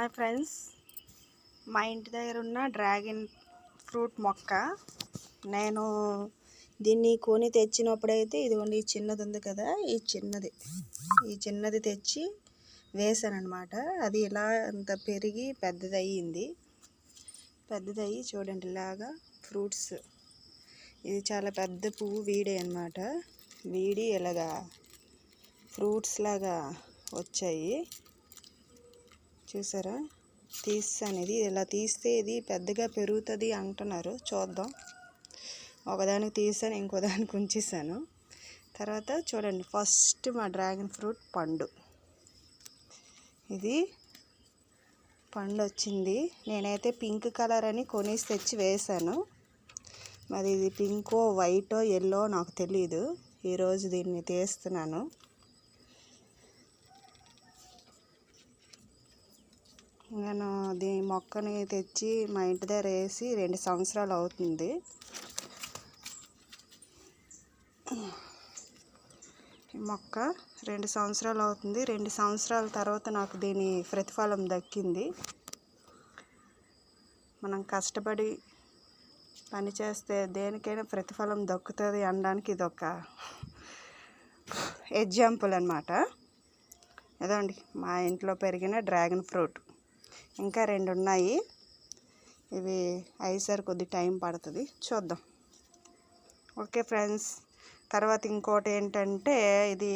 Hi friends, మా ఇంటి దగ్గర ఉన్న డ్రాగన్ ఫ్రూట్ మొక్క నేను దీన్ని కొని తెచ్చినప్పుడైతే ఇదిగోండి ఈ చిన్నది ఉంది కదా, ఈ చిన్నది తెచ్చి వేసాను అనమాట. అది ఇలా అంత పెరిగి పెద్దదయ్యింది. చూడండి ఇలాగా ఫ్రూట్స్. ఇది చాలా పెద్ద పువ్వు వీడే అనమాట. వీడి ఇలాగా ఫ్రూట్స్ లాగా వచ్చాయి. చూసారా, తీస్తాను. ఇది ఇలా తీస్తే ఇది పెద్దగా పెరుగుతుంది అంటున్నారు. చూద్దాం. ఒకదానికి తీసాను, ఇంకో దానికి ఉంచేసాను. తర్వాత చూడండి, ఫస్ట్ మా డ్రాగన్ ఫ్రూట్ పండు. ఇది పండు వచ్చింది. నేనైతే పింక్ కలర్ అని కొనేసి తెచ్చి వేసాను. మరి ఇది పింకో వైటో ఎల్లో నాకు తెలీదు. ఈరోజు దీన్ని తీస్తున్నాను. నేను దీని మొక్కని తెచ్చి మా ఇంటి దగ్గర వేసి 2 సంవత్సరాలు అవుతుంది. ఈ మొక్క 2 సంవత్సరాలు అవుతుంది. 2 సంవత్సరాల తర్వాత నాకు దీని ప్రతిఫలం దక్కింది. మనం కష్టపడి పని చేస్తే దేనికైనా ప్రతిఫలం దక్కుతుంది అనడానికి ఇదొక ఎగ్జాంపుల్ అన్నమాట. అదండి మా ఇంట్లో పెరిగిన డ్రాగన్ ఫ్రూట్. ఇంకా 2 ఉన్నాయి. ఇవి అయ్యేసరికి కొద్ది టైం పడుతుంది. చూద్దాం. Okay friends. తర్వాత ఇంకోటి ఏంటంటే, ఇది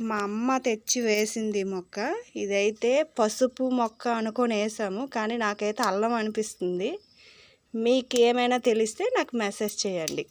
మా అమ్మ తెచ్చి వేసింది మొక్క. ఇదైతే పసుపు మొక్క అనుకొని వేసాము, కానీ నాకైతే అల్లం అనిపిస్తుంది. మీకు ఏమైనా తెలిస్తే నాకు మెసేజ్ చేయండి.